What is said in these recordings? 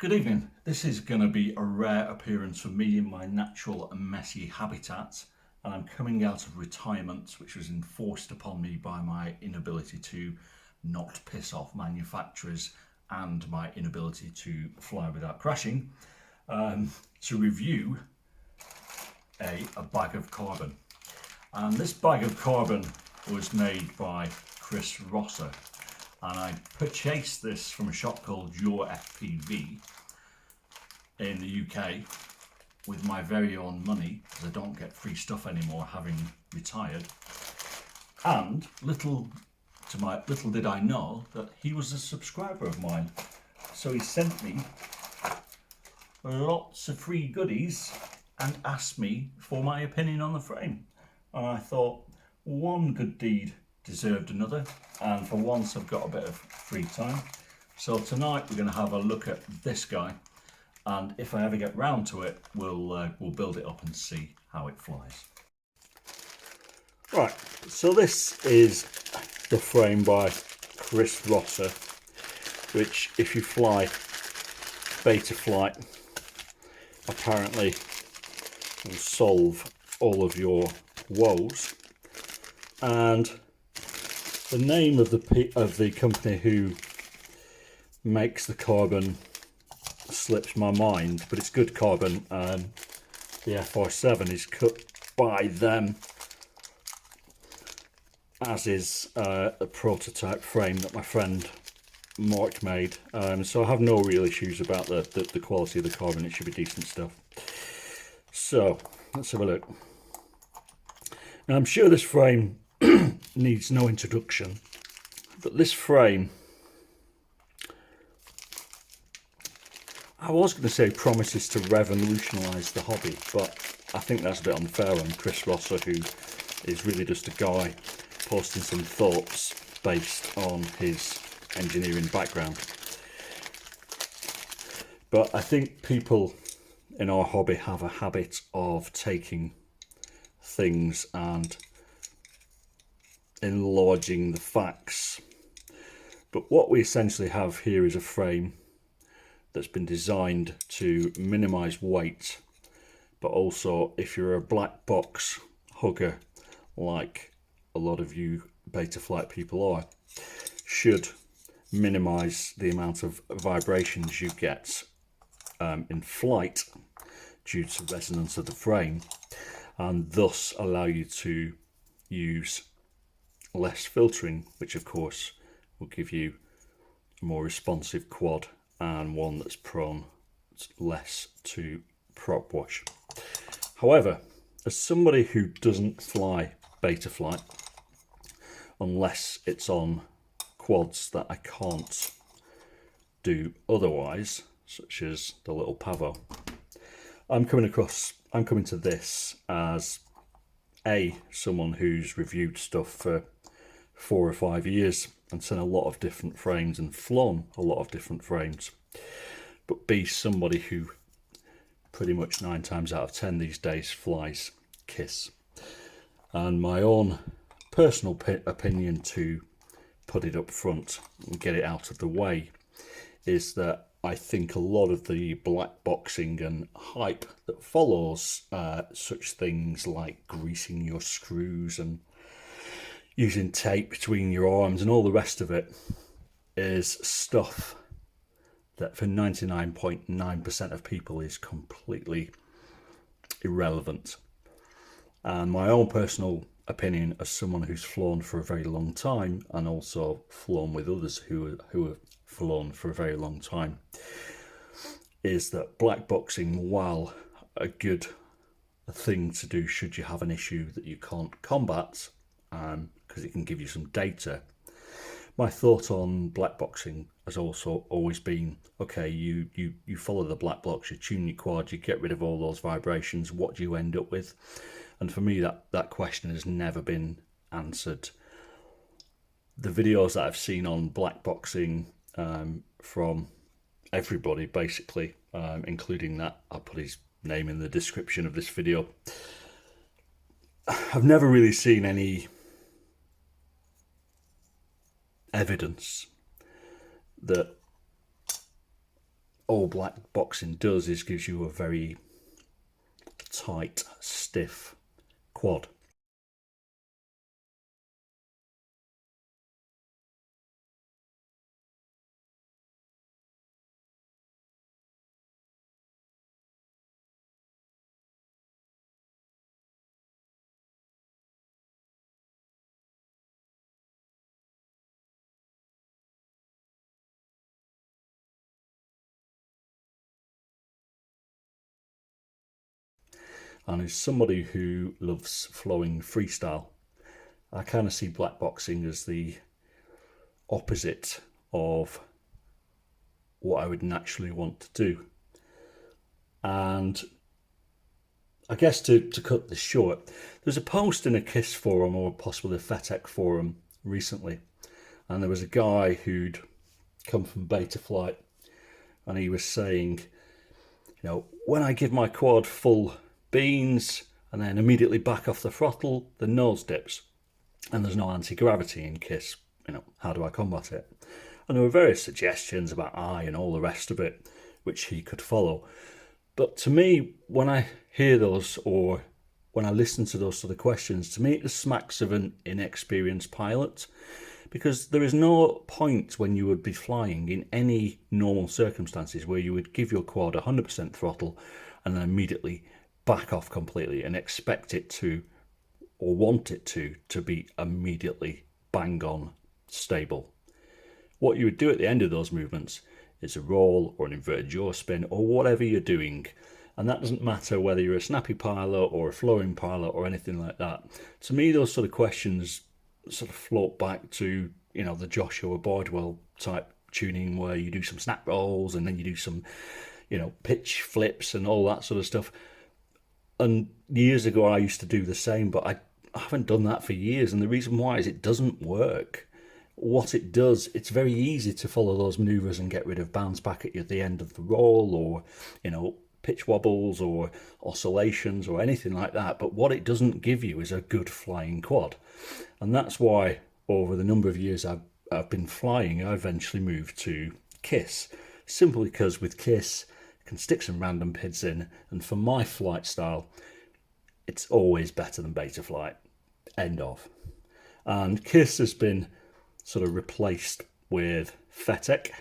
Good evening. This is going to be a rare appearance for me in my natural and messy habitat, and I'm coming out of retirement, which was enforced upon me by my inability to not piss off manufacturers and my inability to fly without crashing, to review a bag of carbon. And this bag of carbon was made by Chris Rosser, and I purchased this from a shop called Your FPV in the UK with my very own money, because I don't get free stuff anymore having retired. And little did I know that he was a subscriber of mine, so he sent me lots of free goodies and asked me for my opinion on the frame. And I thought one good deed deserved another, and for once I've got a bit of free time. So tonight we're going to have a look at this guy, and if I ever get round to it, we'll build it up and see how it flies. Right, so this is the frame by Chris Rosser, which, if you fly beta flight, apparently will solve all of your woes. And the name of the company who makes the carbon slips my mind, but it's good carbon, and the AOS5 is cut by them, as is a prototype frame that my friend Mark made. So I have no real issues about the quality of the carbon. It should be decent stuff. So let's have a look. Now, I'm sure this frame needs no introduction, but this frame, I was going to say, promises to revolutionise the hobby, but I think that's a bit unfair on Chris Rosser, who is really just a guy posting some thoughts based on his engineering background. But I think people in our hobby have a habit of taking things and enlarging the facts. But what we essentially have here is a frame that's been designed to minimize weight, but also, if you're a black box hugger like a lot of you beta flight people are, should minimize the amount of vibrations you get in flight due to resonance of the frame, and thus allow you to use less filtering, which of course will give you a more responsive quad and one that's prone less to prop wash. However, as somebody who doesn't fly beta flight unless it's on quads that I can't do otherwise, such as the little Pavo, I'm coming to this as someone who's reviewed stuff for 4 or 5 years and seen a lot of different frames and flown a lot of different frames, but B, somebody who pretty much 9 times out of 10 these days flies KISS. And my own personal opinion, to put it up front and get it out of the way, is that I think a lot of the blackboxing and hype that follows such things like greasing your screws and using tape between your arms and all the rest of it is stuff that for 99.9% of people is completely irrelevant. And my own personal opinion, as someone who's flown for a very long time and also flown with others who have flown for a very long time, is that blackboxing, while a good thing to do should you have an issue that you can't combat, because it can give you some data, my thought on blackboxing has also always been, okay, you follow the black box, you tune your quad, you get rid of all those vibrations, what do you end up with? And for me, that question has never been answered. The videos that I've seen on blackboxing from everybody, basically, including that, I'll put his name in the description of this video, I've never really seen any evidence that all blackboxing does is gives you a very tight, stiff quad. And as somebody who loves flowing freestyle, I kind of see blackboxing as the opposite of what I would naturally want to do. And I guess to cut this short, there's a post in a KISS forum or possibly a FETEC forum recently, and there was a guy who'd come from Betaflight, and he was saying, you know, when I give my quad full beans and then immediately back off the throttle, the nose dips, and there's no anti-gravity in KISS. You know, how do I combat it? And there were various suggestions about I and all the rest of it, which he could follow. But to me, when I hear those or when I listen to those sort of questions, to me it smacks of an inexperienced pilot, because there is no point when you would be flying in any normal circumstances where you would give your quad 100% throttle and then immediately back off completely and expect it to, or want it to be immediately bang on stable. What you would do at the end of those movements is a roll or an inverted yaw spin or whatever you're doing, and that doesn't matter whether you're a snappy pilot or a flowing pilot or anything like that. To me, those sort of questions sort of float back to, you know, the Joshua Bardwell type tuning where you do some snap rolls and then you do some, you know, pitch flips and all that sort of stuff. And years ago I used to do the same, but I haven't done that for years, and the reason why is it doesn't work. What it does, it's very easy to follow those maneuvers and get rid of bounce back at the end of the roll, or, you know, pitch wobbles or oscillations or anything like that. But what it doesn't give you is a good flying quad. And that's why over the number of years I've been flying, I eventually moved to KISS, simply because with KISS I can stick some random PIDs in, and for my flight style it's always better than Betaflight, end of. And KISS has been sort of replaced with FETEC,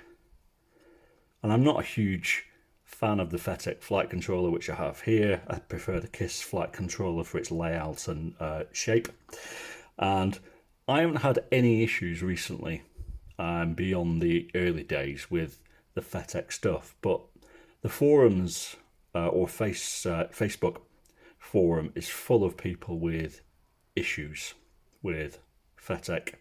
and I'm not a huge fan of the FETEC flight controller which I have here. I prefer the KISS flight controller for its layout and shape, and I haven't had any issues recently beyond the early days with the FETEC stuff. But the forums or Facebook forum is full of people with issues with FETEC.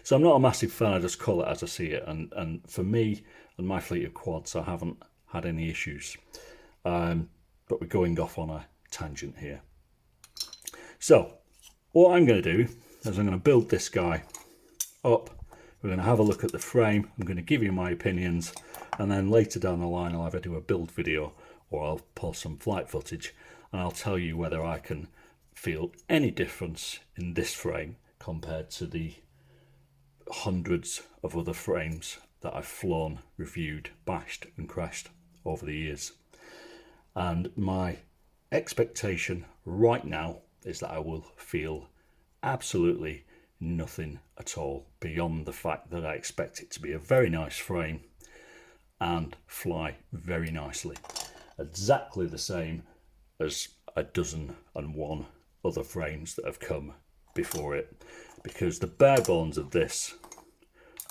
So I'm not a massive fan, I just call it as I see it, and for me and my fleet of quads I haven't had any issues. But we're going off on a tangent here. So what I'm going to do is I'm going to build this guy up. We're going to have a look at the frame. I'm going to give you my opinions, and then later down the line I'll either do a build video or I'll pull some flight footage, and I'll tell you whether I can feel any difference in this frame compared to the hundreds of other frames that I've flown, reviewed, bashed and crashed over the years. And my expectation right now is that I will feel absolutely nothing at all beyond the fact that I expect it to be a very nice frame and fly very nicely. Exactly the same as a dozen and one other frames that have come before it, because the bare bones of this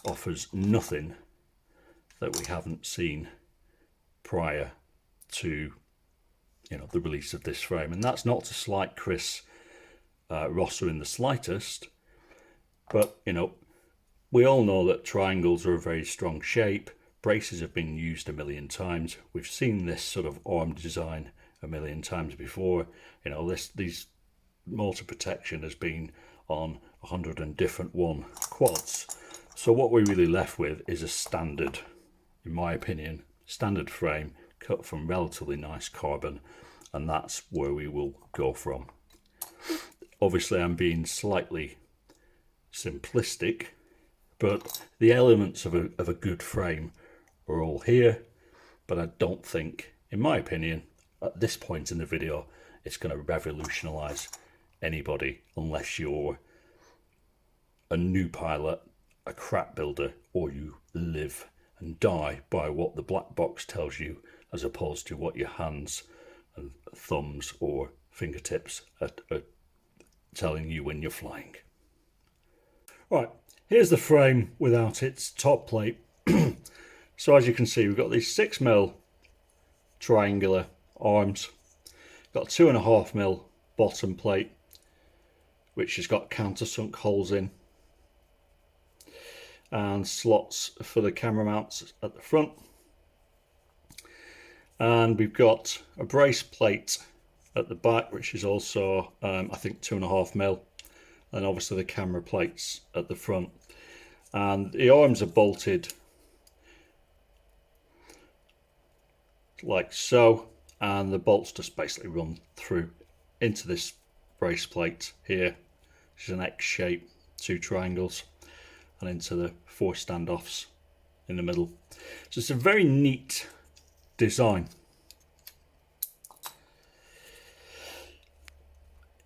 offers nothing that we haven't seen prior to, you know, the release of this frame. And that's not to slight Chris Rosser in the slightest, but, you know, we all know that triangles are a very strong shape. Braces have been used a million times. We've seen this sort of arm design a million times before. You know, these motor protection has been on 100 and different one quads. So what we're really left with is a standard, in my opinion, standard frame cut from relatively nice carbon, and that's where we will go from. Obviously I'm being slightly simplistic, but the elements of a good frame are all here. but I don't think, in my opinion, at this point in the video, it's going to revolutionise anybody unless you're a new pilot, a crap builder, or you live and die by what the black box tells you as opposed to what your hands and thumbs or fingertips are telling you when you're flying. Right, here's the frame without its top plate. So as you can see, we've got these 6mm triangular arms, got 2.5mm bottom plate, which has got countersunk holes in, and slots for the camera mounts at the front. And we've got a brace plate at the back, which is also I think 2.5mm, and obviously the camera plates at the front. And the arms are bolted like so, and the bolts just basically run through into this brace plate here, which is an X shape, 2 triangles, and into the 4 standoffs in the middle. So it's a very neat design.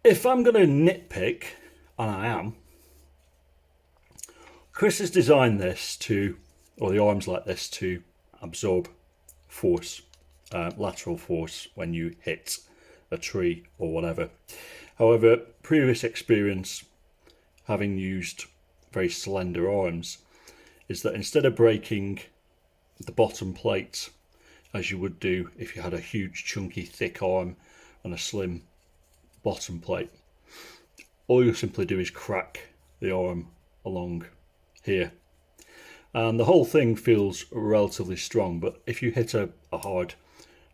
If I'm going to nitpick, and I am, Chris has designed this to, or the arms like this, to absorb force, lateral force when you hit a tree or whatever. However, previous experience, having used very slender arms, is that instead of breaking the bottom plate as you would do if you had a huge chunky thick arm and a slim bottom plate, all you simply do is crack the arm along here, and the whole thing feels relatively strong. But if you hit a hard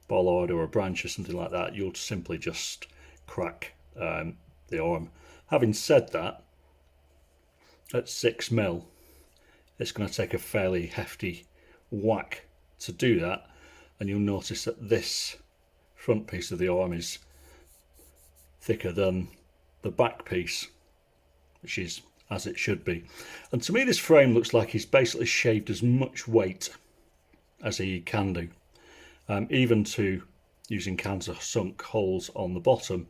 bollard or a branch or something like that, you'll simply just crack the arm. Having said that, at 6mm, it's going to take a fairly hefty whack to do that, and you'll notice that this front piece of the arm is thicker than the back piece, which is as it should be. And to me, this frame looks like he's basically shaved as much weight as he can do, even to using countersunk holes on the bottom,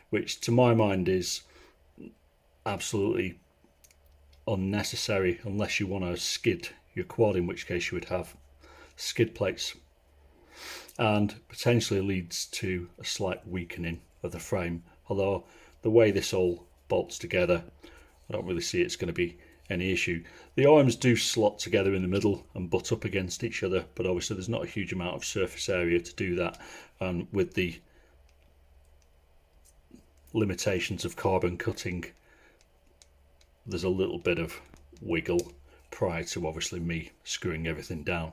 which to my mind is absolutely unnecessary unless you want to skid your quad, in which case you would have skid plates, and potentially leads to a slight weakening of the frame. Although the way this all bolts together, I don't really see it's going to be any issue. The arms do slot together in the middle and butt up against each other, but obviously there's not a huge amount of surface area to do that, and with the limitations of carbon cutting, there's a little bit of wiggle prior to obviously me screwing everything down.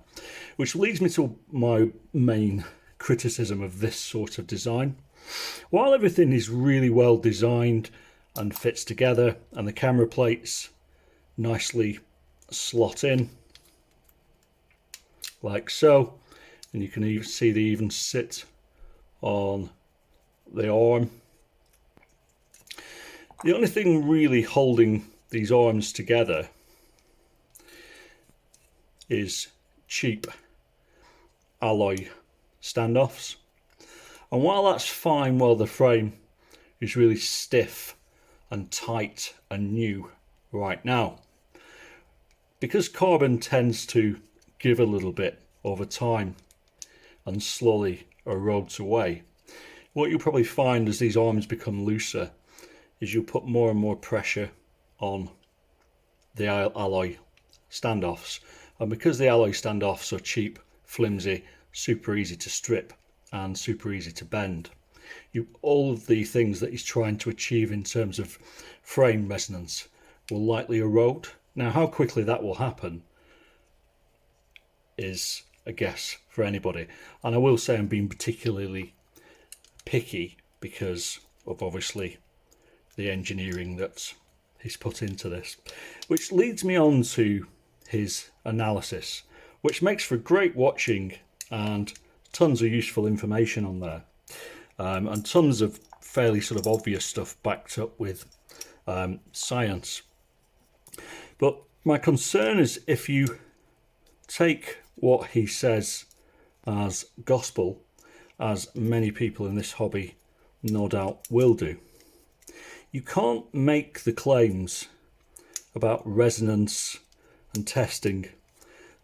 Which leads me to my main criticism of this sort of design. While everything is really well designed and fits together, and the camera plates nicely slot in like so, and you can even see they even sit on the arm, the only thing really holding these arms together is cheap alloy standoffs. And while that's fine, while the frame is really stiff and tight and new right now, because carbon tends to give a little bit over time and slowly erodes away, what you'll probably find as these arms become looser is you'll put more and more pressure on the alloy standoffs. And because the alloy standoffs are cheap, flimsy, super easy to strip and super easy to bend, all of the things that he's trying to achieve in terms of frame resonance will likely erode. Now, how quickly that will happen is a guess for anybody. And I will say I'm being particularly picky because of obviously the engineering that he's put into this, which leads me on to his analysis, which makes for great watching and tons of useful information on there, and tons of fairly sort of obvious stuff backed up with science. But my concern is if you take what he says as gospel, as many people in this hobby no doubt will do. You can't make the claims about resonance and testing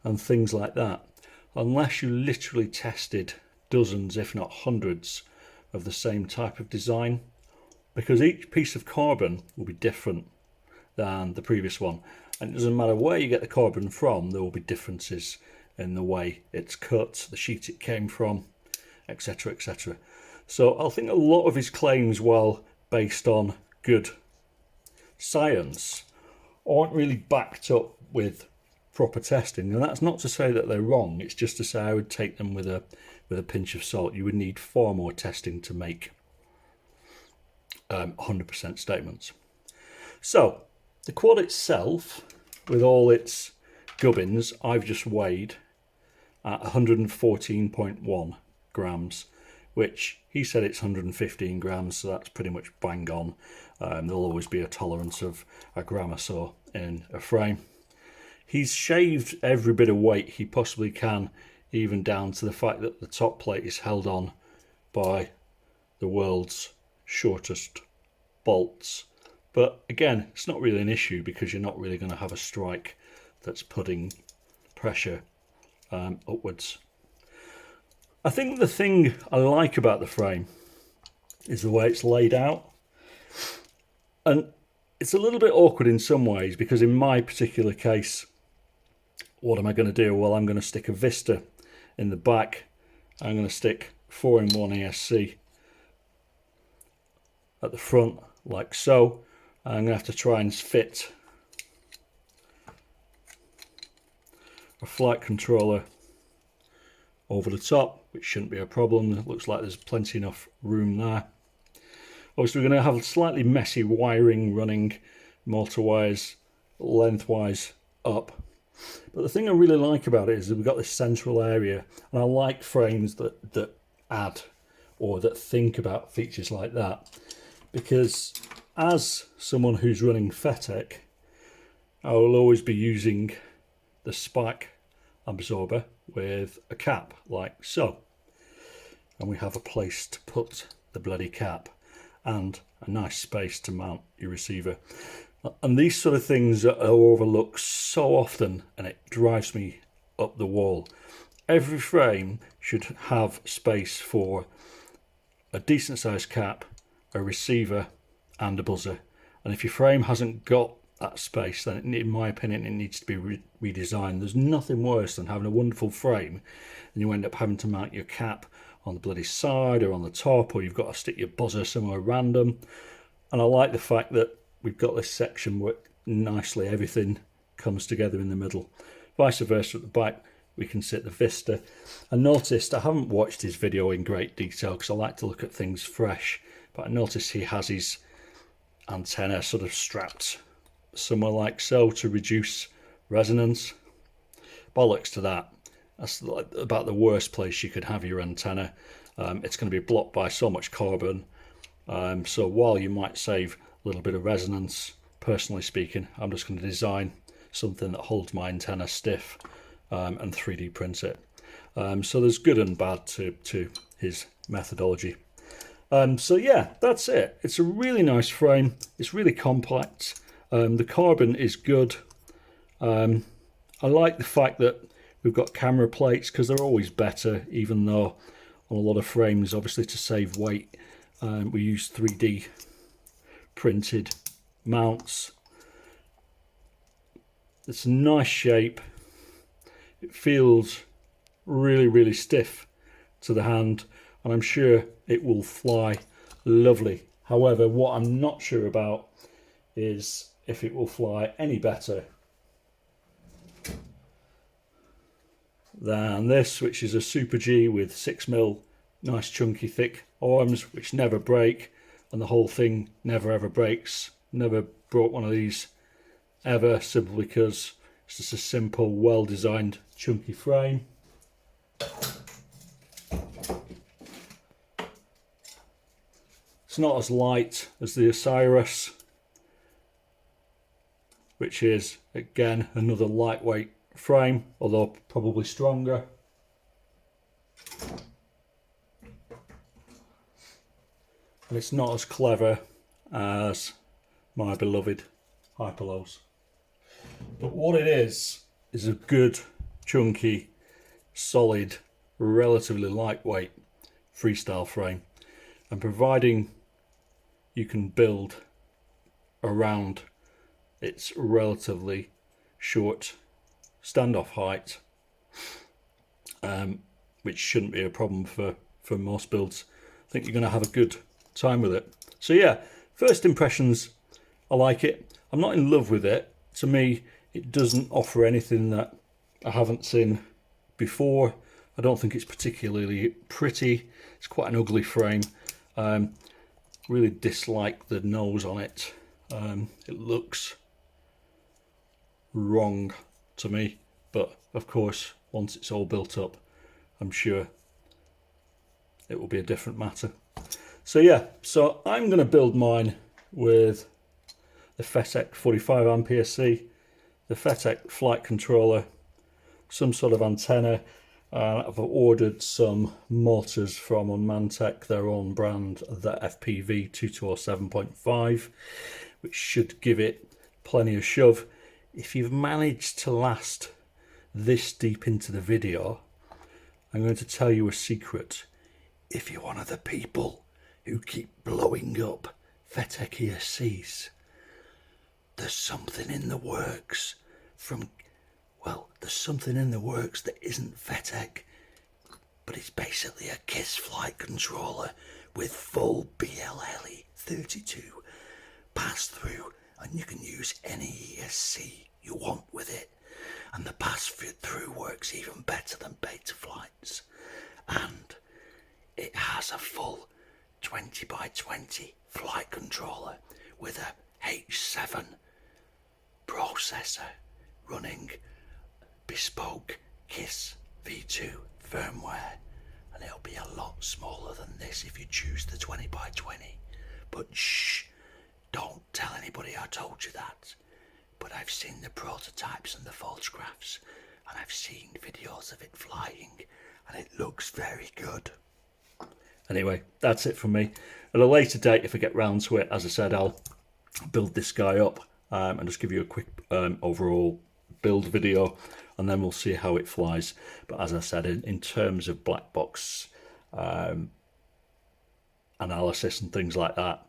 and things like that unless you literally tested dozens, if not hundreds, of the same type of design, because each piece of carbon will be different than the previous one, and it doesn't matter where you get the carbon from, there will be differences in the way it's cut, the sheet it came from, etc, etc. So I think a lot of his claims, while based on good science, aren't really backed up with proper testing, and that's not to say that they're wrong, it's just to say I would take them with a pinch of salt. You would need far more testing to make 100% statements. So the quad itself, with all its gubbins, I've just weighed at 114.1 grams, which he said it's 115 grams, so that's pretty much bang on. There'll always be a tolerance of a gram or so in a frame. He's shaved every bit of weight he possibly can, even down to the fact that the top plate is held on by the world's shortest bolts. But again, it's not really an issue because you're not really going to have a strike that's putting pressure upwards. I think the thing I like about the frame is the way it's laid out. And it's a little bit awkward in some ways because in my particular case, what am I going to do? Well, I'm going to stick a Vista in the back. I'm going to stick 4-in-1 ESC at the front like so. I'm going to have to try and fit a flight controller over the top, which shouldn't be a problem. It looks like there's plenty enough room there. Obviously, we're going to have slightly messy wiring running motor wires lengthwise up. But the thing I really like about it is that we've got this central area, and I like frames that add or that think about features like that, because as someone who's running FETEC, I will always be using the spike absorber with a cap like so, and we have a place to put the bloody cap and a nice space to mount your receiver. And these sort of things are overlooked so often, and it drives me up the wall. Every frame should have space for a decent sized cap, a receiver and a buzzer. And if your frame hasn't got that space, then in my opinion it needs to be redesigned. There's nothing worse than having a wonderful frame and you end up having to mount your cap on the bloody side or on the top, or you've got to stick your buzzer somewhere random. And I like the fact that we've got this section where nicely everything comes together in the middle. Vice versa at the back, we can sit the Vista. I noticed, I haven't watched his video in great detail because I like to look at things fresh, but I noticed he has his antenna sort of strapped somewhere like so to reduce resonance. Bollocks to that. That's about the worst place you could have your antenna. It's going to be blocked by so much carbon. So while you might save a little bit of resonance, personally speaking, I'm just going to design something that holds my antenna stiff and 3D print it. So there's good and bad to his methodology. So yeah, that's it. It's a really nice frame. It's really compact. The carbon is good. I like the fact that we've got camera plates because they're always better, even though on a lot of frames, obviously to save weight, we use 3D printed mounts. It's a nice shape. It feels really, really stiff to the hand, and I'm sure it will fly lovely. However, what I'm not sure about is if it will fly any better than this, which is a Super G with 6mm nice chunky thick arms which never break, and the whole thing never ever breaks. Never brought one of these ever, simply because it's just a simple, well designed chunky frame. It's not as light as the Osiris, which is again another lightweight frame, although probably stronger. And it's not as clever as my beloved Hyperlows. But what it is a good, chunky, solid, relatively lightweight freestyle frame. And providing you can build around its relatively short standoff height, which shouldn't be a problem for most builds, I think you're going to have a good time with it. So yeah, first impressions, I like it. I'm not in love with it. To me, it doesn't offer anything that I haven't seen before. I don't think it's particularly pretty. It's quite an ugly frame. Really dislike the nose on it. It looks wrong to me, but of course, once it's all built up, I'm sure it will be a different matter. So yeah, so I'm going to build mine with the FETEC 45 ampere C, the FETEC flight controller, some sort of antenna. I've ordered some motors from Unmantech, their own brand, the FPV 2207.5, which should give it plenty of shove. If you've managed to last this deep into the video, I'm going to tell you a secret. If you're one of the people who keep blowing up FETEC ESCs, there's something in the works there's something in the works that isn't FETEC, but it's basically a KISS flight controller with full BLLE 32 pass-through, and you can use any ESC you want with it. And the pass-through works even better than beta flights. And it has a full 20x20 flight controller with a H7 processor running bespoke KISS V2 firmware, and it'll be a lot smaller than this if you choose the 20x20. But shh, don't tell anybody I told you that. But I've seen the prototypes and the photographs, and I've seen videos of it flying, and it looks very good. Anyway, that's it from me. At a later date, if I get round to it, as I said, I'll build this guy up and just give you a quick overall build video, and then we'll see how it flies. But as I said, in terms of black box analysis and things like that,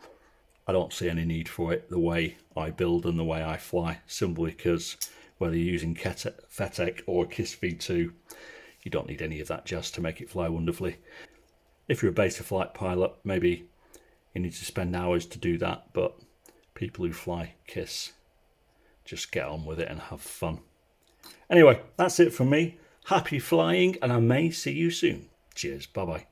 I don't see any need for it the way I build and the way I fly, simply because whether you're using FETEC or KISS V2, you don't need any of that jazz to make it fly wonderfully. If you're a beta flight pilot, maybe you need to spend hours to do that, but people who fly KISS, just get on with it and have fun. Anyway, that's it from me. Happy flying, and I may see you soon. Cheers, bye-bye.